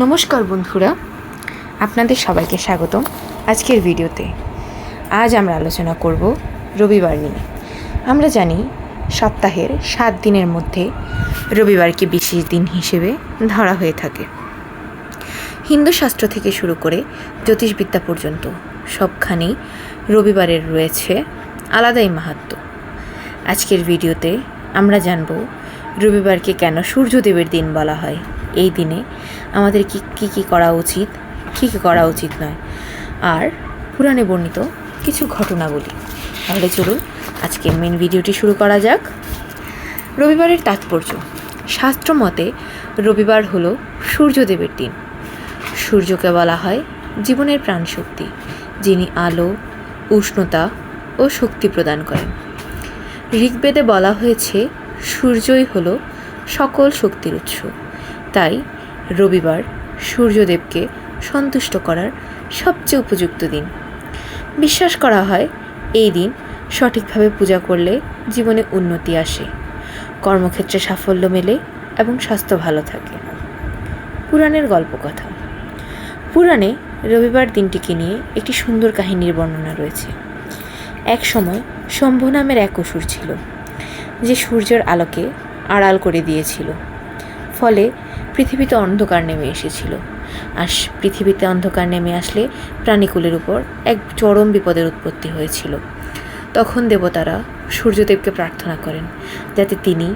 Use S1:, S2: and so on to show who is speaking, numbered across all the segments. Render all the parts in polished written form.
S1: নমস্কার বন্ধুরা, আপনাদের সবাইকে স্বাগতম আজকের ভিডিওতে। আজ আমরা আলোচনা করব রবিবার নিয়ে। আমরা জানি সপ্তাহের 7 দিনের মধ্যে রবিবারকে বিশেষ দিন হিসেবে ধরা হয়ে থাকে। হিন্দু শাস্ত্র থেকে শুরু করে জ্যোতিষবিদ্যা পর্যন্ত সবখানেই রবিবারের রয়েছে আলাদাই মাহাত্ম্য। আজকের ভিডিওতে আমরা জানব রবিবারকে কেন সূর্যদেবের দিন বলা হয়, এই দিনে আমাদের কী করা উচিত, কী করা উচিত নয়, আর পুরাণে বর্ণিত কিছু ঘটনা বলি। তাহলে চলুন আজকের মেন ভিডিওটি শুরু করা যাক। রবিবারের তাৎপর্য। শাস্ত্র মতে রবিবার হলো সূর্যদেবের দিন। সূর্যকে বলা হয় জীবনের প্রাণশক্তি, যিনি আলো, উষ্ণতা ও শক্তি প্রদান করেন। ঋগ্বেদে বলা হয়েছে সূর্যই হলো সকল শক্তির উৎস। তাই রবিবার সূর্যদেবকে সন্তুষ্ট করার সবচেয়ে উপযুক্ত দিন। বিশ্বাস করা হয় এই দিন সঠিকভাবে পূজা করলে জীবনে উন্নতি আসে, কর্মক্ষেত্রে সাফল্য মেলে এবং স্বাস্থ্য ভালো থাকে। পুরাণের গল্পকথা। পুরাণে রবিবার দিনটিকে নিয়ে একটি সুন্দর কাহিনীর বর্ণনা রয়েছে। এক সময় শম্ভু নামের এক অসুর ছিল, যে সূর্যের আলোকে আড়াল করে দিয়েছিল। ফলে পৃথিবীতে অন্ধকার নেমে এসেছিল। আর পৃথিবীতে অন্ধকার নেমে আসলে প্রাণীকুলের উপর এক চরম বিপদের উৎপত্তি হয়েছিল। তখন দেবতারা সূর্যদেবকে প্রার্থনা করেন যাতে তিনি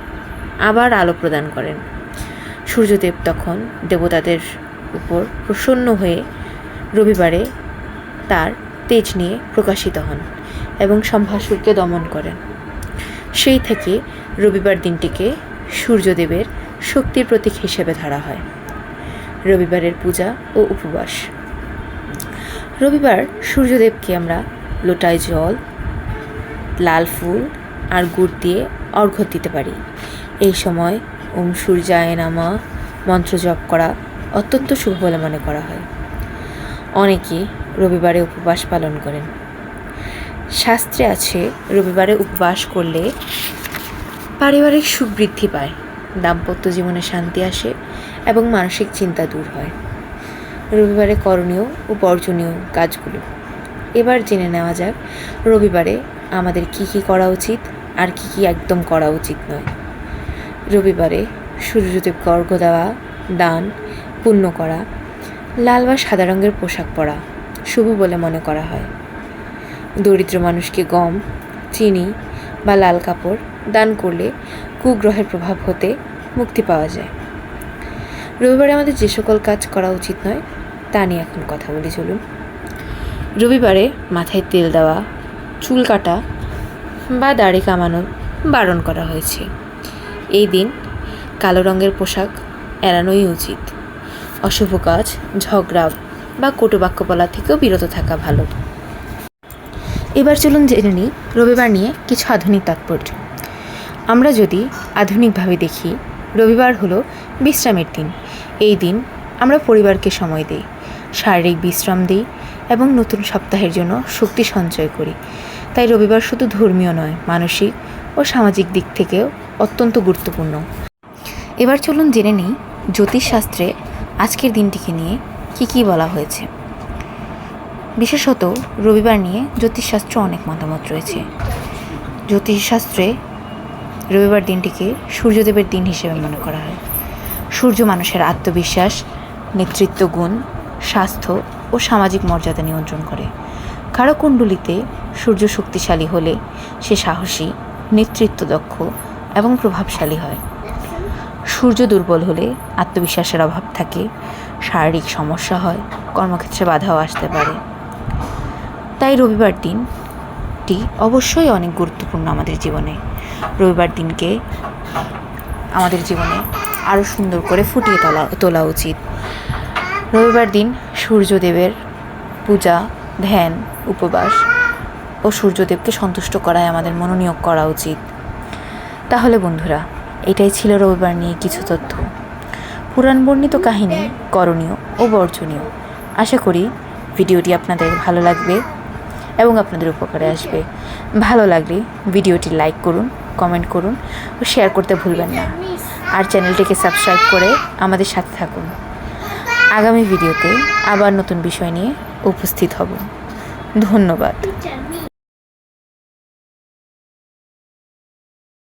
S1: আবার আলো প্রদান করেন। সূর্যদেব তখন দেবতাদের উপর প্রসন্ন হয়ে রবিবারে তার তেজ নিয়ে প্রকাশিত হন এবং শম্ভাসুরকে দমন করেন। সেই থেকে রবিবার দিনটিকে সূর্যদেবের শক্তির প্রতীক হিসেবে ধরা হয়। রবিবারের পূজা ও উপবাস। রবিবার সূর্যদেবকে আমরা লোটায় জল, লাল ফুল আর গুড় দিয়ে অর্ঘ্য দিতে পারি। এই সময় ওম সূর্যায় নমঃ মন্ত্র জপ করা অত্যন্ত শুভ বলে মনে করা হয়। অনেকে রবিবারে উপবাস পালন করেন। শাস্ত্রে আছে রবিবারে উপবাস করলে পারিবারিক সুখ বৃদ্ধি পায়, দাম্পত্য জীবনে শান্তি আসে এবং মানসিক চিন্তা দূর হয়। রবিবারে করণীয় ও বর্জনীয় কাজগুলো এবার জেনে নেওয়া যাক। রবিবারে আমাদের কি করা উচিত আর কি একদম করা উচিত নয়। রবিবারে সূর্যদেবকে অর্ঘ্য দেওয়া, দান পুণ্য করা, লাল বা সাদা রঙের পোশাক পরা শুভ বলে মনে করা হয়। দরিদ্র মানুষকে গম, চিনি বা লাল কাপড় দান করলে কুগ্রহের প্রভাব হতে মুক্তি পাওয়া যায়। রবিবারে আমাদের যে সকল কাজ করা উচিত নয় তা নিয়ে এখন কথা বলি, চলুন। রবিবারে মাথায় তেল দেওয়া, চুল কাটা বা দাড়ি কামানো বারণ করা হয়েছে। এই দিন কালো রঙের পোশাক এড়ানোই উচিত। অশুভ কাজ, ঝগড়া বা কটু বাক্য বলা থেকেও বিরত থাকা ভালো। এবার চলুন জেনে নিই রবিবার নিয়ে কিছু আধুনিক তাৎপর্য। আমরা যদি আধুনিকভাবে দেখি, রবিবার হলো বিশ্রামের দিন। এই দিন আমরা পরিবারকে সময় দিই, শারীরিক বিশ্রাম দিই এবং নতুন সপ্তাহের জন্য শক্তি সঞ্চয় করি। তাই রবিবার শুধু ধর্মীয় নয়, মানসিক ও সামাজিক দিক থেকেও অত্যন্ত গুরুত্বপূর্ণ। এবার চলুন জেনে নিই জ্যোতিষশাস্ত্রে আজকের দিনটিকে নিয়ে কি বলা হয়েছে। বিশেষত রবিবার নিয়ে জ্যোতিষশাস্ত্র অনেক মতামত রয়েছে। জ্যোতিষশাস্ত্রে রবিবার দিনটিকে সূর্যদেবের দিন হিসেবে মনে করা হয়। সূর্য মানুষের আত্মবিশ্বাস, নেতৃত্ব গুণ, স্বাস্থ্য ও সামাজিক মর্যাদা নিয়ন্ত্রণ করে। কারো কুণ্ডলিতে সূর্য শক্তিশালী হলে সে সাহসী, নেতৃত্ব দক্ষ এবং প্রভাবশালী হয়। সূর্য দুর্বল হলে আত্মবিশ্বাসের অভাব থাকে, শারীরিক সমস্যা হয়, কর্মক্ষেত্রে বাধাও আসতে পারে। তাই রবিবার দিনটি অবশ্যই অনেক গুরুত্বপূর্ণ আমাদের জীবনে। রবিবার দিনকে আমাদের জীবনে আরও সুন্দর করে ফুটিয়ে তোলা উচিত। রবিবার দিন সূর্যদেবের পূজা, ধ্যান, উপবাস ও সূর্যদেবকে সন্তুষ্ট করায় আমাদের মনোনিয়োগ করা উচিত। তাহলে বন্ধুরা, এটাই ছিল রবিবার নিয়ে কিছু তথ্য। পুরাণ বর্ণিত কাহিনী, করণীয় ও বর্জনীয়। আশা করি ভিডিওটি আপনাদের ভালো লাগবে এবং আপনাদের উপকারে আসবে। ভালো লাগলে ভিডিওটি লাইক করুন, কমেন্ট করুন ও শেয়ার করতে ভুলবেন না। আর চ্যানেলটিকে সাবস্ক্রাইব করে আমাদের সাথে থাকুন। আগামী ভিডিওতে আবার নতুন বিষয় নিয়ে উপস্থিত হব। ধন্যবাদ।